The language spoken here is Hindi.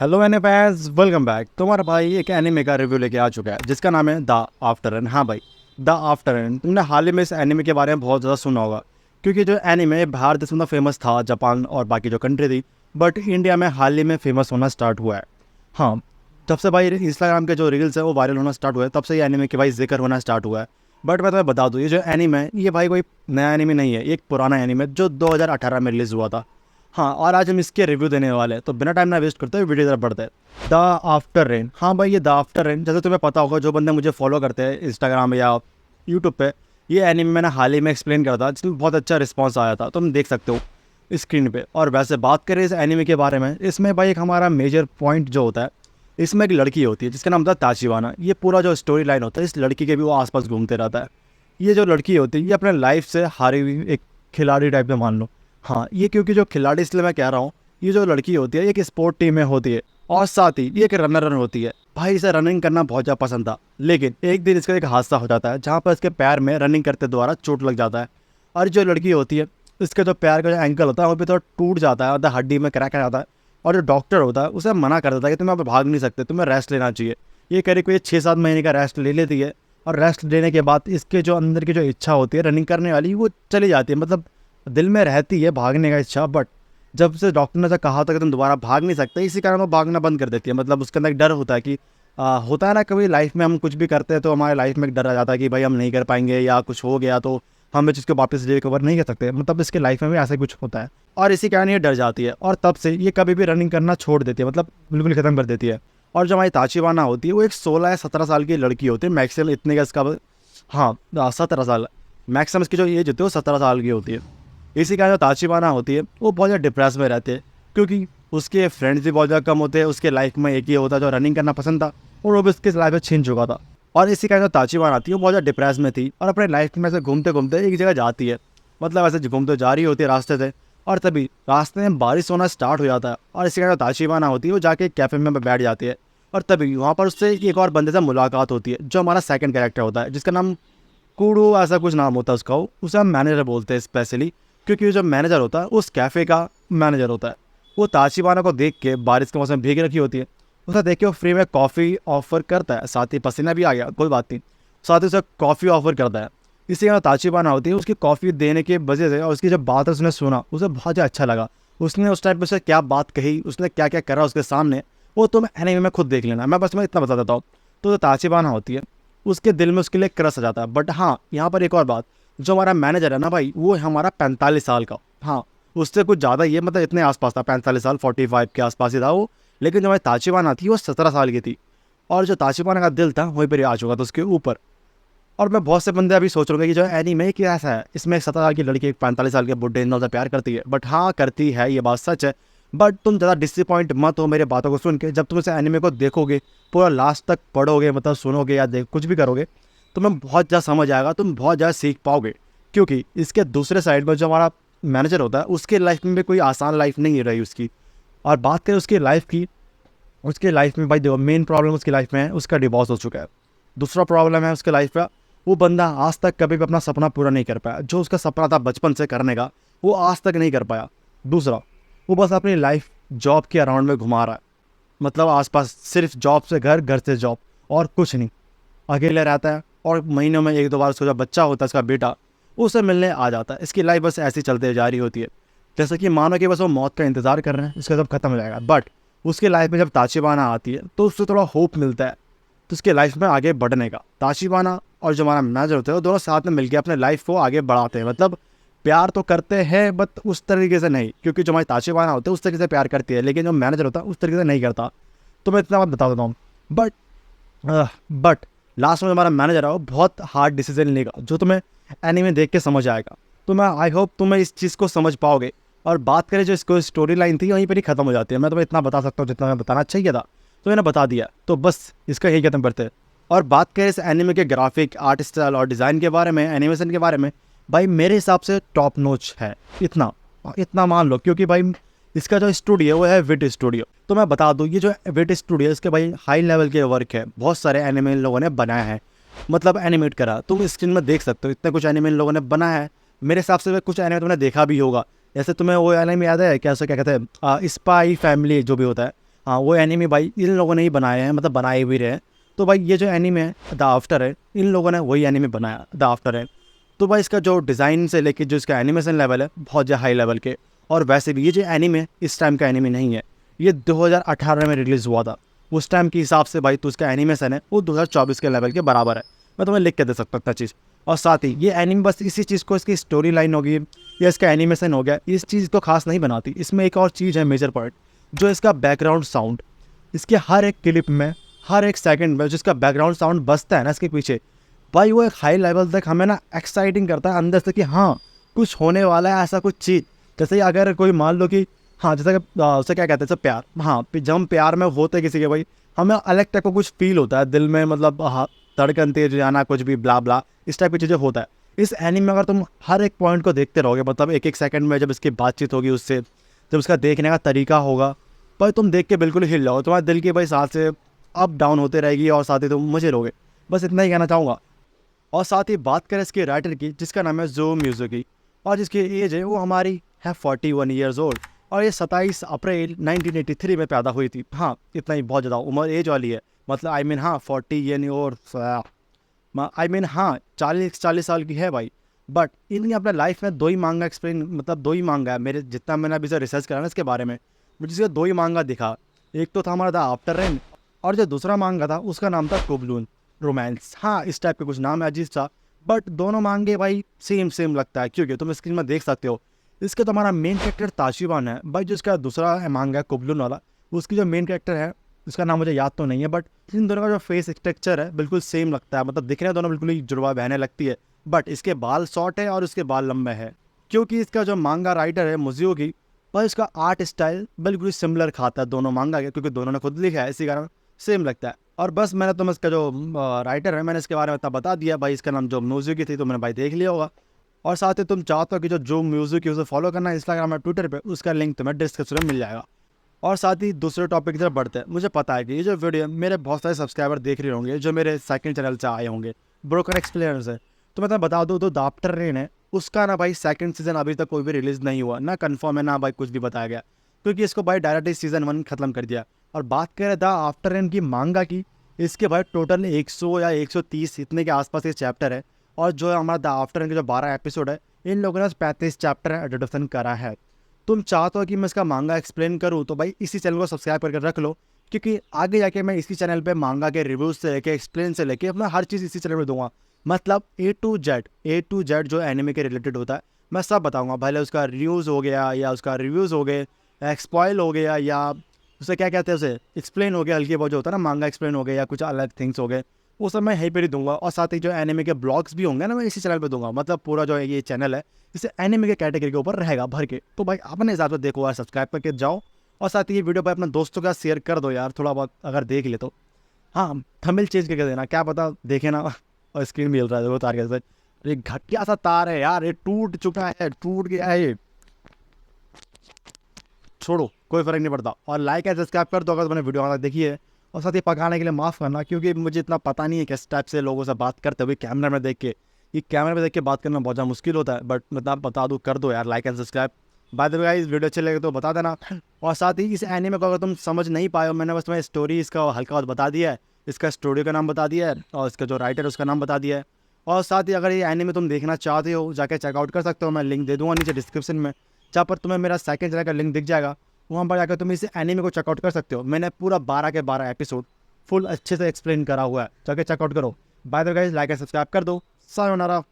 Hello anime fans, welcome back. तुम्हारा भाई एक एनिमे का रिव्यू लेके आ चुका है जिसका नाम है द आफ्टर एंड। हाँ भाई, द आफ्टर एंड। तुमने हाल ही में इस एनिमे के बारे में बहुत ज़्यादा सुना होगा, क्योंकि जो एनिमे भारत देश में फेमस था, जापान और बाकी जो कंट्री थी, बट इंडिया में हाल ही में फेमस होना स्टार्ट हुआ है। हाँ, तब से भाई इंस्टाग्राम के जो रील्स है वो वायरल होना स्टार्ट हुआ है, तब से ये एनिमे के भाई जिक्र होना स्टार्ट हुआ है। बट मैं तुम्हें बता दूँ, ये जो एनिमे है ये भाई कोई नया एनिमे नहीं है, ये एक पुराना एनिमे जो 2018 में रिलीज़ हुआ था। हाँ, और आज हम इसके रिव्यू देने वाले हैं, तो बिना टाइम ना वेस्ट करते हुए वीडियो तरफ बढ़ते हैं। The after rain. हाँ भाई, ये द आफ्टर रेन, जैसे तुम्हें पता होगा, जो बंदे मुझे फॉलो करते हैं इंस्टाग्राम या यूट्यूब पे, ये एनिमे मैंने हाल ही में एक्सप्लेन करा था, जिसमें बहुत अच्छा रिस्पॉन्स आया था, तुम देख सकते हो स्क्रीन पे। और वैसे बात करें इस एनिमे के बारे में, इसमें भाई एक हमारा मेजर पॉइंट जो होता है, इसमें एक लड़की होती है जिसका नाम होता है ताचिबाना। ये पूरा जो स्टोरी लाइन होता है, इस लड़की के भी वो आसपास घूमते रहता है। ये जो लड़की होती है, ये अपने लाइफ से हारी हुई एक खिलाड़ी टाइप में मान लो। हाँ, ये क्योंकि जो खिलाड़ी, इसलिए मैं कह रहा हूँ, ये जो लड़की होती है एक स्पोर्ट टीम में होती है, और साथ ही ये एक रनर होती है। भाई इसे रनिंग करना बहुत ज़्यादा पसंद था, लेकिन एक दिन इसका एक हादसा हो जाता है जहाँ पर इसके पैर में रनिंग करते द्वारा चोट लग जाता है। और जो लड़की होती है, इसके जो पैर का जो एंकल होता है वो भी थोड़ा टूट जाता है, मतलब हड्डी में क्रैक आ जाता है। और जो डॉक्टर होता है उसे मना कर देता है कि तुम यहाँ पे भाग नहीं सकते, तुम्हें रेस्ट लेना चाहिए। ये करीब कोई 6-7 महीने का रेस्ट ले लेती है, और रेस्ट लेने के बाद इसके जो अंदर की जो इच्छा होती है रनिंग करने वाली, वो चली जाती है। मतलब दिल में रहती है भागने का इच्छा, बट जब से डॉक्टर ने से कहा था कि तुम दोबारा भाग नहीं सकते, इसी कारण वो भागना बंद कर देती है। मतलब उसके अंदर एक डर होता है कि होता है ना, कभी लाइफ में हम कुछ भी करते हैं तो हमारे लाइफ में एक डर आ जाता है कि भाई हम नहीं कर पाएंगे, या कुछ हो गया तो हम इस चीज़ को वापस रिकवर नहीं कर सकते। मतलब इसके लाइफ में भी ऐसा कुछ होता है, और इसी कारण ये डर जाती है, और तब से ये कभी भी रनिंग करना छोड़ देती है, मतलब बिल्कुल ख़त्म कर देती है। और जो हमारी ताचिबाना होती है, वो एक 16 या 17 साल की लड़की होती है मैक्सिमम, इतने का इसका, हाँ 17 साल मैक्सिमम इसकी जो एज होती है वो 17 साल की होती है। इसी कारण जो ताचिबाना होती है वो बहुत ज़्यादा डिप्रेस में रहते हैं, क्योंकि उसके फ्रेंड्स भी बहुत ज़्यादा कम होते हैं। उसके लाइफ में एक ही होता है जो रनिंग करना पसंद था, और वो भी उसके लाइफ में छीन चुका था। और इसी कारण जो ताचिबाना आती है वो बहुत ज़्यादा डिप्रेस में थी, और अपने लाइफ में से घूमते घूमते एक जगह जाती है। मतलब ऐसे घूमते जा रही होती है रास्ते से, और तभी रास्ते में बारिश होना स्टार्ट हो जाता है। और इसी कारण जो ताचिबाना होती है वो जाके एक कैफ़े में बैठ जाती है, और तभी वहाँ पर उससे एक और बंदे से मुलाकात होती है, जो हमारा सेकंड कैरेक्टर होता है, जिसका नाम कूड़ू, ऐसा कुछ नाम होता है उसका। उसे हम मैनेजर बोलते हैं स्पेशली, क्योंकि जो मैनेजर होता है उस कैफ़े का मैनेजर होता है। वो ताचिबाना को देख के, बारिश के मौसम में भीग रखी होती है, उसे देख के वो फ्री में कॉफ़ी ऑफर करता है। साथ ही पसीना भी आ गया, कोई बात नहीं, साथ ही उसे कॉफ़ी ऑफर करता है। इसी कारण ताचिबाना होती है, उसकी कॉफ़ी देने की वजह से और उसकी जब बात उसने सुना, उसे बहुत ज़्यादा अच्छा लगा। उसने उस टाइम पर उसे क्या बात कही, उसने क्या क्या करा उसके सामने, वो तुम एनीमे में खुद देख लेना। मैं बस मैं इतना बता देता हूँ। तो जो ताचिबाना होती है, उसके दिल में उसके लिए क्रश आ जाता है। बट हाँ, यहाँ पर एक और बात, जो हमारा मैनेजर है ना भाई, वो है हमारा 45 साल का। हाँ, उससे कुछ ज़्यादा ही है, मतलब इतने आसपास था, 45 साल, 45 के आसपास ही था वो। लेकिन जो हमारी ताचिबाना थी वो 17 साल की थी, और जो ताचिबाना का दिल था वहीं पर ही आ चुका था उसके ऊपर। और मैं बहुत से बंदे अभी सोच रहे हैं कि जो एनीमे क्या ऐसा है, इसमें एक 17 साल की लड़की एक 45 साल के बुढ़े इंसान से प्यार करती है। बट हाँ, करती है, ये बात सच है। बट तुम ज़्यादा डिसअपॉइंट मत हो मेरे बातों को सुन के। जब तुम इस एनीमे को देखोगे, पूरा लास्ट तक पढ़ोगे, मतलब सुनोगे या देख कुछ भी करोगे, तुम्हें बहुत ज़्यादा समझ आएगा, तुम बहुत ज़्यादा सीख पाओगे। क्योंकि इसके दूसरे साइड में जो हमारा मैनेजर होता है, उसके लाइफ में भी कोई आसान लाइफ नहीं रही उसकी। और बात करें उसकी लाइफ की, उसके लाइफ में भाई देखो, मेन प्रॉब्लम उसकी लाइफ में है, उसका डिवोर्स हो चुका है। दूसरा प्रॉब्लम है उसके लाइफ का, वो बंदा आज तक कभी भी अपना सपना पूरा नहीं कर पाया। जो उसका सपना था बचपन से करने का, वो आज तक नहीं कर पाया। दूसरा, वो बस अपनी लाइफ जॉब के अराउंड में घुमा रहा है, मतलब आसपास सिर्फ जॉब से घर, घर से जॉब, और कुछ नहीं। अकेले रहता है, और महीनों में 1-2 बार उसका जो बच्चा होता है, उसका बेटा, उसे मिलने आ जाता है। इसकी लाइफ बस ऐसी चलते जा रही होती है, जैसे कि मानो कि बस वो मौत का इंतज़ार कर रहे हैं, इसका सब खत्म हो जाएगा। बट उसकी लाइफ में जब ताचिबाना आती है तो उससे थोड़ा होप मिलता है, तो उसके लाइफ में आगे बढ़ने का। ताचिबाना और जो हमारा मैनेजर होता है, वो दोनों साथ में मिलकर अपने लाइफ को आगे बढ़ाते हैं। मतलब प्यार तो करते हैं, बट उस तरीके से नहीं, क्योंकि जो हमारी ताचिबाना होते हैं उस तरीके से प्यार करती है, लेकिन जो मैनेजर होता है उस तरीके से नहीं करता। तो मैं इतना बात बता देता हूँ। बट बट लास्ट में हमारा मैनेजर है, वो बहुत हार्ड डिसीजन लेगा, जो तुम्हें एनीमे देख के समझ आएगा। तो मैं आई होप तुम्हें इस चीज़ को समझ पाओगे। और बात करें जो इसको स्टोरी लाइन थी, वहीं पर ही ख़त्म हो जाती है। मैं तुम्हें इतना बता सकता हूँ, जितना मैं बताना चाहिए था तो मैंने बता दिया, तो बस इसका यही खत्म करते हैं। और बात करें इस एनीमे के ग्राफिक, आर्ट स्टाइल और डिज़ाइन के बारे में, एनिमेशन के बारे में, भाई मेरे हिसाब से टॉप नॉच है। इतना इतना मान लो, क्योंकि भाई इसका जो स्टूडियो वो है विट स्टूडियो। तो मैं बता दूँ, ये जो विट स्टूडियो, इसके भाई हाई लेवल के वर्क है। बहुत सारे एनिमे इन लोगों ने बनाया है, मतलब एनिमेट करा। तुम स्क्रीन में देख सकते हो, इतने कुछ एनिमे इन लोगों ने बनाया है। मेरे हिसाब से कुछ एनिमे तुमने देखा भी होगा। जैसे तुम्हें वो एनिमे याद है, क्या कहते हैं, स्पाई फैमिली जो भी होता है, हाँ वो एनीमे भाई इन लोगों ने ही बनाए हैं, मतलब बनाए भी रहे हैं। तो भाई ये जो एनीमे है द आफ्टर है, इन लोगों ने वही एनीमे बनाया द आफ्टर है। तो भाई इसका जो डिज़ाइन से लेके जो इसका एनिमेशन लेवल है बहुत ज़्यादा हाई लेवल के। और वैसे भी ये जो एनीमे इस टाइम का एनीमे नहीं है, ये 2018 में रिलीज़ हुआ था। उस टाइम के हिसाब से भाई तो उसका एनिमेशन है वो 2024 के लेवल के बराबर है। मैं तुम्हें लिख के दे सकता था चीज़। और साथ ही ये एनीमे बस इसी चीज़ को, इसकी स्टोरी लाइन होगी या इसका एनिमेशन हो गया, इस चीज़ को खास नहीं बनाती। इसमें एक और चीज़ है मेजर पॉइंट, जो इसका बैकग्राउंड साउंड। इसके हर एक क्लिप में, हर एक सेकंड में जिसका बैकग्राउंड साउंड बजता है ना इसके पीछे, भाई वो एक हाई लेवल तक हमें ना एक्साइटिंग करता है अंदर से कि हाँ कुछ होने वाला है, ऐसा कुछ चीज़। जैसे अगर कोई मान लो कि हाँ जैसे कि उसे क्या कहते हैं, जैसे प्यार, हाँ जब हम प्यार में होते हैं किसी के भाई, हमें अलग टाइप का कुछ फील होता है दिल में, मतलब हाँ धड़कन तेज जाना, कुछ भी ब्ला ब्ला, इस टाइप की चीज़ें होता है। इस एनीमे में अगर तुम हर एक पॉइंट को देखते रहोगे, मतलब एक एक सेकंड में जब इसकी बातचीत होगी उससे, जब उसका देखने का तरीका होगा, भाई तुम देख के बिल्कुल हिल जाओगे, तुम्हारे दिल की भाई सांसें अप डाउन होते रहेगी और साथ ही तुम मुझे रहोगे। बस इतना ही कहना चाहूँगा। और साथ ही बात करें इसके राइटर की, जिसका नाम है जो म्यूज़ुकी, और जिसकी एज है वो हमारी है 41 ईयर्स ओल्ड। और ये 27 अप्रैल 1983 में पैदा हुई थी। हाँ इतना ही बहुत ज़्यादा उम्र एज वाली है, मतलब आई मीन हाँ 40 यानी और आई मीन हाँ 40 साल की है भाई। बट इनने अपने लाइफ में 2 ही मांगा एक्सप्लेन, मतलब 2 ही मांगा है मेरे जितना मैंने अभी से रिसर्च करा ना इसके बारे में, मुझे इसका 2 ही मांगा दिखा। एक तो था हमारा था आफ्टर रेन, और जो दूसरा मांगा था उसका नाम था कोबलून रोमांस। हाँ इस टाइप के कुछ नाम है अजीब सा, बट दोनों मांगे भाई सेम सेम लगता है, क्योंकि तुम स्क्रीन में देख सकते हो। इसका तो हमारा मेन कैरेक्टर ताशिबान है भाई, जो इसका दूसरा मांगा है कोबलून वाला, उसकी जो मेन कैरेक्टर है उसका नाम मुझे याद तो नहीं है, बट इन दोनों का जो फेस स्ट्रक्चर है बिल्कुल सेम लगता है, मतलब दिखने दोनों बिल्कुल ही जुड़वा बहने लगती है। बट इसके बाल शॉर्ट है और उसके बाल लंबे हैं, क्योंकि इसका जो मांगा राइटर है मुजियोगी, पर इसका आर्ट स्टाइल बिल्कुल सिमिलर खाता है दोनों मांगा के, क्योंकि दोनों ने खुद लिखा है इसी कारण सेम लगता है। और बस मैंने तुम इसका जो राइटर है मैंने इसके बारे में इतना बता दिया भाई, इसका नाम जो म्यूजिक थी तो मैंने भाई देख लिया होगा। और साथ ही तुम चाहते हो कि जो म्यूजिक है उसे फॉलो करना है इंस्टाग्राम और ट्विटर पे, उसका लिंक तुम्हें डिस्क्रिप्शन में मिल जाएगा। और साथ ही दूसरे टॉपिक की तरफ बढ़ते हैं। मुझे पता है कि ये जो वीडियो मेरे बहुत सारे सब्सक्राइबर देख रहे होंगे जो मेरे सेकंड चैनल से आए होंगे, ब्रोकन एक्सप्लेनर्स है। तो मैं तुम्हें बता दूँ तो द आफ्टर रेन है उसका ना भाई सेकंड सीजन अभी तक कोई भी रिलीज़ नहीं हुआ, ना कन्फर्म है ना भाई कुछ भी बताया गया, क्योंकि इसको भाई डायरेक्टली सीजन 1 खत्म कर दिया। और बात करें द आफ्टर रेन की मांगा की, इसके भाई टोटल 100 या 130 इतने के आसपास ये चैप्टर है। और जो हमारा द आफ्टर रेन के जो 12 एपिसोड है, इन लोगों ने 35 चैप्टर एडिशन करा है। तुम चाहते हो कि मैं इसका मांगा एक्सप्लेन करूँ तो भाई इसी चैनल को सब्सक्राइब करके रख लो, क्योंकि आगे जाके मैं इसी चैनल पे मांगा के रिव्यूज से लेके एक्सप्लेन से लेके अपना हर चीज़ इसी चैनल पे दूंगा। मतलब ए टू जेड जो एनिमे के रिलेटेड होता है मैं सब बताऊंगा, भले उसका रिव्यूज़ हो गया या उसका रिव्यूज़ हो गए, एक्सपॉइल हो गया, या उसे क्या कहते हैं उसे एक्सप्लेन हो गया, हल्की बहुत जो होता है ना मांगा एक्सप्लेन हो गया, या कुछ अलग थिंग्स हो गए, वो सब मैं यहीं पर ही दूंगा। और साथ ही जो एनिमे के ब्लॉग्स भी होंगे ना मैं इसी चैनल पे दूंगा। मतलब पूरा जो ये चैनल है इसे एनिमे के कैटेगरी के ऊपर रहेगा भर के। तो भाई अपने हिसाब से देखो यार, सब्सक्राइब करके जाओ। और साथ ही ये वीडियो भाई अपने दोस्तों के साथ शेयर कर दो यार, थोड़ा बहुत अगर देख ले तो। हाँ थंबनेल चेंज करके देना, क्या पता देखे ना और स्क्रीन मिल रहा है वो तार के। ये घटिया सा तार है यार, ये टूट चुका है, टूट गया है ये, छोड़ो कोई फर्क नहीं पड़ता। और लाइक एंड सब्सक्राइब कर दो अगर तुमने वीडियो तक देखी है। और साथ ही पकाने के लिए माफ़ करना, क्योंकि मुझे इतना पता नहीं है किस टाइप से लोगों से बात करते हुए कैमरा में देख के, ये कैमरा में देख के बात करना बहुत ज़्यादा मुश्किल होता है। बट मतलब बता दूँ, कर दो यार like and subscribe. By the way guys, video अच्छे लगे तो बता देना। और साथ ही इस एनीमे को अगर तुम समझ नहीं पाए हो, मैंने बस तुम्हें स्टोरी इसका हल्का बहुत बता दिया है, इसका स्टोरी का नाम बता दिया है और इसका जो राइटर है उसका नाम बता दिया है। और साथ ही अगर ये एनीमे तुम देखना चाहते हो जाके चेकआउट कर सकते हो, मैं लिंक दे दूँगा नीचे डिस्क्रिप्शन में, जहाँ पर तुम्हें मेरा सेकंड चैनल का लिंक दिख जाएगा। वहाँ पर जाकर तुम इस एनीमे को चेकआउट कर सकते हो। मैंने पूरा 12 के 12 एपिसोड फुल अच्छे से एक्सप्लेन करा हुआ है, जाके चेकआउट करो। By the way guys, like and subscribe कर दो। सायोनारा।